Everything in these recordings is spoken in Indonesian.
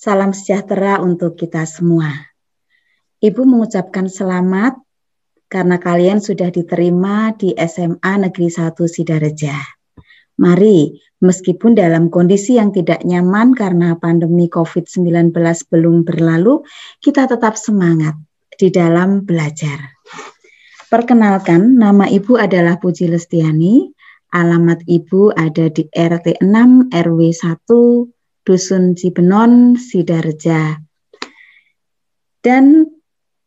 Salam sejahtera untuk kita semua. Ibu mengucapkan selamat karena kalian sudah diterima di SMA Negeri 1 Sidareja. Mari, meskipun dalam kondisi yang tidak nyaman karena pandemi COVID-19 belum berlalu, kita tetap semangat di dalam belajar. Perkenalkan, nama Ibu adalah Puji Lestiani. Alamat Ibu ada di RT 6 RW 1 Dusun Cibenon, Sidareja. Dan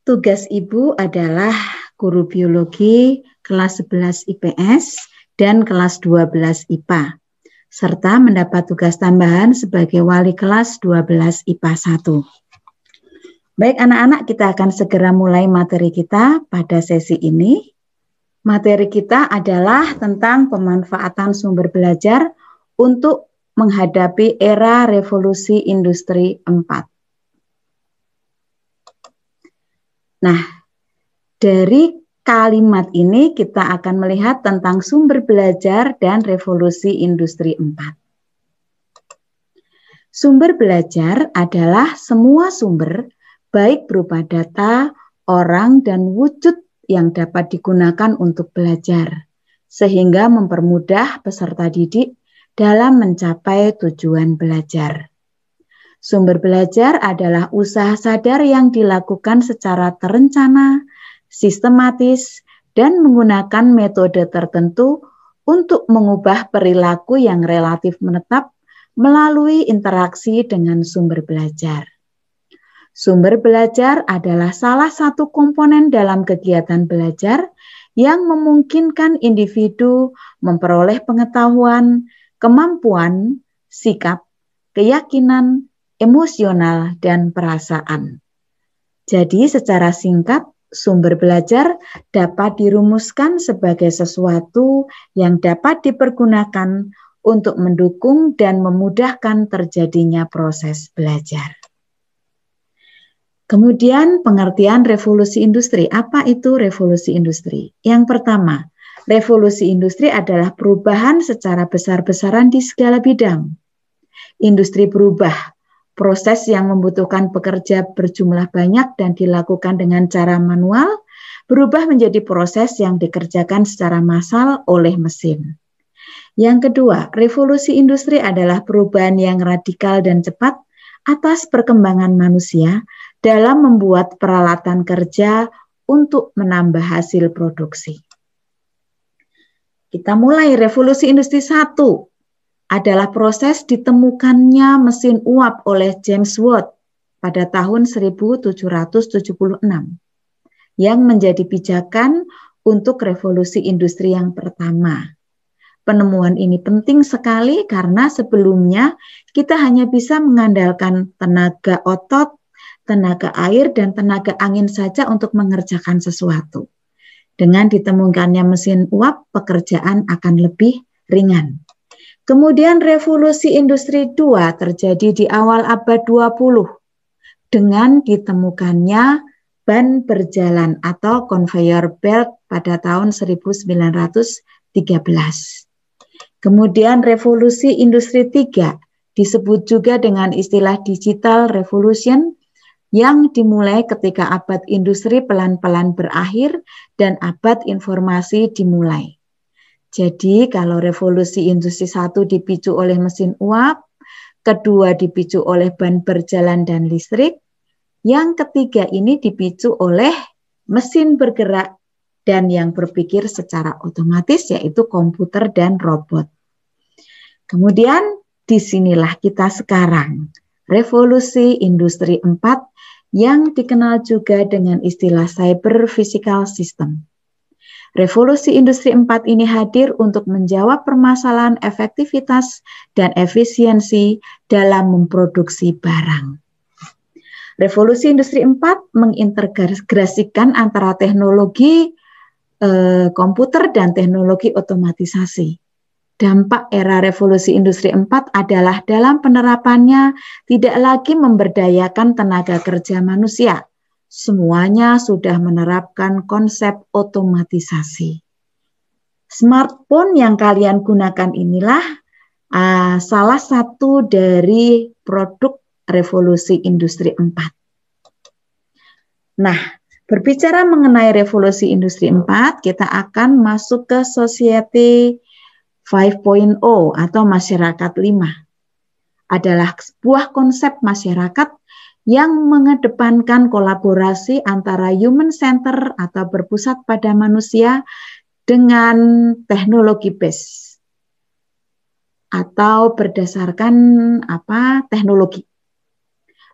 tugas Ibu adalah guru biologi kelas 11 IPS dan kelas 12 IPA, serta mendapat tugas tambahan sebagai wali kelas 12 IPA 1. Baik anak-anak, kita akan segera mulai materi kita pada sesi ini. Materi kita adalah tentang pemanfaatan sumber belajar untuk menghadapi era revolusi industri 4. Nah, dari kalimat ini kita akan melihat tentang sumber belajar dan revolusi industri 4. Sumber belajar adalah semua sumber, baik berupa data, orang, dan wujud yang dapat digunakan untuk belajar, sehingga mempermudah peserta didik dalam mencapai tujuan belajar. Sumber belajar adalah usaha sadar yang dilakukan secara terencana, sistematis, dan menggunakan metode tertentu untuk mengubah perilaku yang relatif menetap melalui interaksi dengan sumber belajar. Sumber belajar adalah salah satu komponen dalam kegiatan belajar yang memungkinkan individu memperoleh pengetahuan, kemampuan, sikap, keyakinan, emosional, dan perasaan. Jadi secara singkat, sumber belajar dapat dirumuskan sebagai sesuatu yang dapat dipergunakan untuk mendukung dan memudahkan terjadinya proses belajar. Kemudian pengertian revolusi industri. Apa itu revolusi industri? Yang pertama, revolusi industri adalah perubahan secara besar-besaran di segala bidang. Industri berubah, proses yang membutuhkan pekerja berjumlah banyak dan dilakukan dengan cara manual, berubah menjadi proses yang dikerjakan secara massal oleh mesin. Yang kedua, revolusi industri adalah perubahan yang radikal dan cepat atas perkembangan manusia dalam membuat peralatan kerja untuk menambah hasil produksi. Kita mulai revolusi industri 1 adalah proses ditemukannya mesin uap oleh James Watt pada tahun 1776 yang menjadi pijakan untuk revolusi industri yang pertama. Penemuan ini penting sekali karena sebelumnya kita hanya bisa mengandalkan tenaga otot, tenaga air, dan tenaga angin saja untuk mengerjakan sesuatu. Dengan ditemukannya mesin uap, pekerjaan akan lebih ringan. Kemudian revolusi industri 2 terjadi di awal abad 20 dengan ditemukannya ban berjalan atau conveyor belt pada tahun 1913. Kemudian revolusi industri 3 disebut juga dengan istilah digital revolution yang dimulai ketika abad industri pelan-pelan berakhir dan abad informasi dimulai. Jadi kalau revolusi industri 1 dipicu oleh mesin uap, kedua dipicu oleh ban berjalan dan listrik, yang ketiga ini dipicu oleh mesin bergerak dan yang berpikir secara otomatis yaitu komputer dan robot. Kemudian disinilah kita sekarang, revolusi industri 4 yang dikenal juga dengan istilah cyber physical system. Revolusi industri 4 ini hadir untuk menjawab permasalahan efektivitas dan efisiensi dalam memproduksi barang. Revolusi industri 4 mengintegrasikan antara teknologi komputer dan teknologi otomatisasi. Dampak era revolusi industri 4 adalah dalam penerapannya tidak lagi memberdayakan tenaga kerja manusia. Semuanya sudah menerapkan konsep otomatisasi. Smartphone yang kalian gunakan inilah salah satu dari produk revolusi industri 4. Nah, berbicara mengenai revolusi industri 4, kita akan masuk ke Society 5.0 atau masyarakat 5. Adalah sebuah konsep masyarakat yang mengedepankan kolaborasi antara human center atau berpusat pada manusia dengan teknologi base atau berdasarkan teknologi.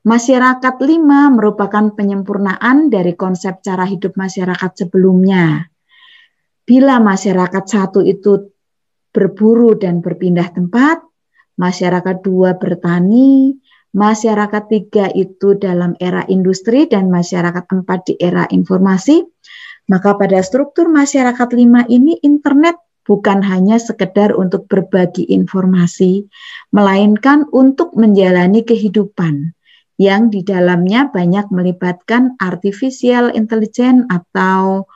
Masyarakat 5 merupakan penyempurnaan dari konsep cara hidup masyarakat sebelumnya. Bila masyarakat 1 itu berburu dan berpindah tempat, masyarakat 2 bertani, masyarakat 3 itu dalam era industri, dan masyarakat 4 di era informasi, maka pada struktur masyarakat 5 ini internet bukan hanya sekedar untuk berbagi informasi, melainkan untuk menjalani kehidupan yang di dalamnya banyak melibatkan artificial intelligence atau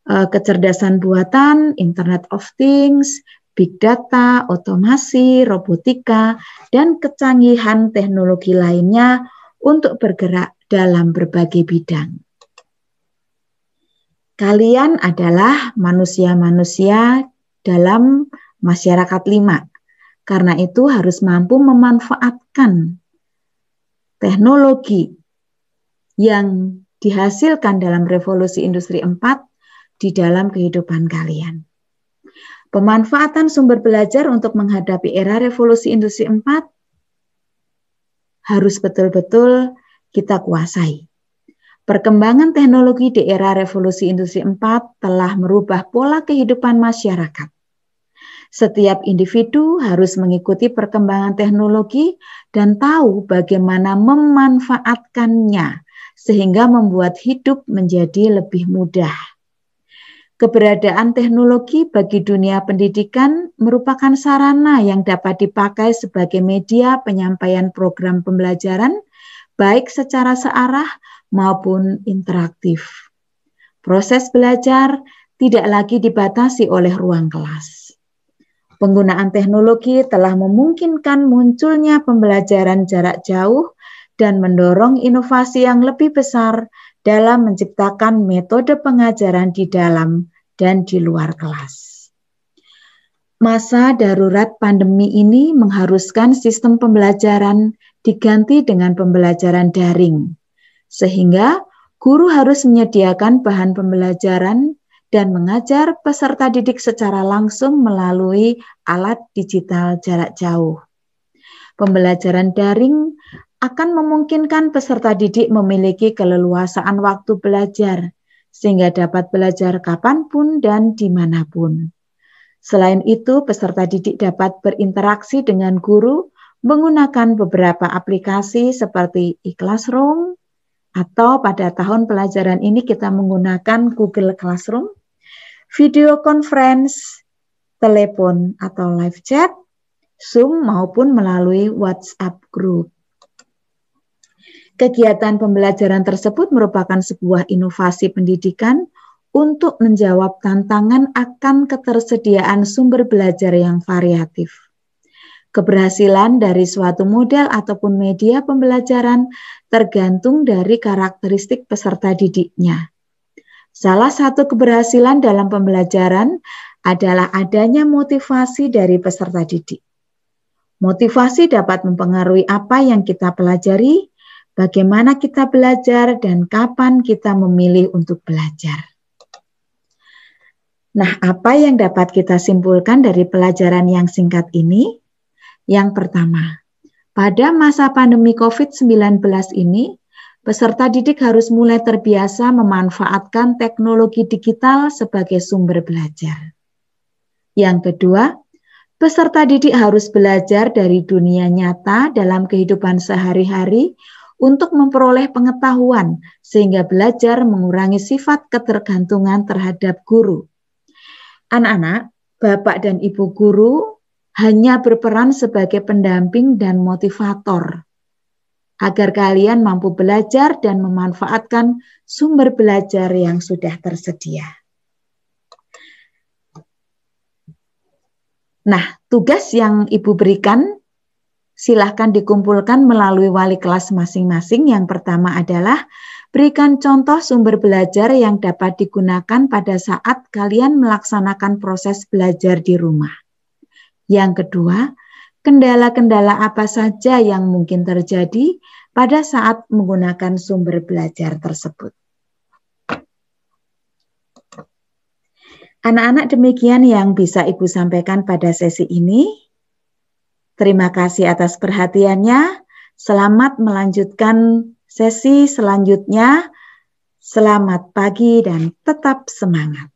kecerdasan buatan, Internet of Things, Big Data, otomasi, robotika, dan kecanggihan teknologi lainnya untuk bergerak dalam berbagai bidang. Kalian adalah manusia-manusia dalam masyarakat 5. Karena itu harus mampu memanfaatkan teknologi yang dihasilkan dalam revolusi industri 4 di dalam kehidupan kalian. Pemanfaatan sumber belajar untuk menghadapi era revolusi industri 4 harus betul-betul kita kuasai. Perkembangan teknologi di era revolusi industri 4 telah merubah pola kehidupan masyarakat. Setiap individu harus mengikuti perkembangan teknologi dan tahu bagaimana memanfaatkannya sehingga membuat hidup menjadi lebih mudah. Keberadaan teknologi bagi dunia pendidikan merupakan sarana yang dapat dipakai sebagai media penyampaian program pembelajaran, baik secara searah maupun interaktif. Proses belajar tidak lagi dibatasi oleh ruang kelas. Penggunaan teknologi telah memungkinkan munculnya pembelajaran jarak jauh dan mendorong inovasi yang lebih besar dalam menciptakan metode pengajaran di dalam dan di luar kelas. Masa darurat pandemi ini mengharuskan sistem pembelajaran diganti dengan pembelajaran daring, sehingga guru harus menyediakan bahan pembelajaran dan mengajar peserta didik secara langsung melalui alat digital jarak jauh. Pembelajaran daring akan memungkinkan peserta didik memiliki keleluasaan waktu belajar, sehingga dapat belajar kapanpun dan dimanapun. Selain itu, peserta didik dapat berinteraksi dengan guru menggunakan beberapa aplikasi seperti e-classroom, atau pada tahun pelajaran ini kita menggunakan Google Classroom, video conference, telepon atau live chat, Zoom maupun melalui WhatsApp group. Kegiatan pembelajaran tersebut merupakan sebuah inovasi pendidikan untuk menjawab tantangan akan ketersediaan sumber belajar yang variatif. Keberhasilan dari suatu model ataupun media pembelajaran tergantung dari karakteristik peserta didiknya. Salah satu keberhasilan dalam pembelajaran adalah adanya motivasi dari peserta didik. Motivasi dapat mempengaruhi apa yang kita pelajari, bagaimana kita belajar, dan kapan kita memilih untuk belajar. Nah, apa yang dapat kita simpulkan dari pelajaran yang singkat ini? Yang pertama, pada masa pandemi COVID-19 ini, peserta didik harus mulai terbiasa memanfaatkan teknologi digital sebagai sumber belajar. Yang kedua, peserta didik harus belajar dari dunia nyata dalam kehidupan sehari-hari untuk memperoleh pengetahuan, sehingga belajar mengurangi sifat ketergantungan terhadap guru. Anak-anak, Bapak dan Ibu guru hanya berperan sebagai pendamping dan motivator agar kalian mampu belajar dan memanfaatkan sumber belajar yang sudah tersedia. Nah, tugas yang Ibu berikan Silahkan dikumpulkan melalui wali kelas masing-masing. Yang pertama adalah berikan contoh sumber belajar yang dapat digunakan pada saat kalian melaksanakan proses belajar di rumah. Yang kedua, kendala-kendala apa saja yang mungkin terjadi pada saat menggunakan sumber belajar tersebut. Anak-anak, demikian yang bisa Ibu sampaikan pada sesi ini. Terima kasih atas perhatiannya. Selamat melanjutkan sesi selanjutnya. Selamat pagi dan tetap semangat.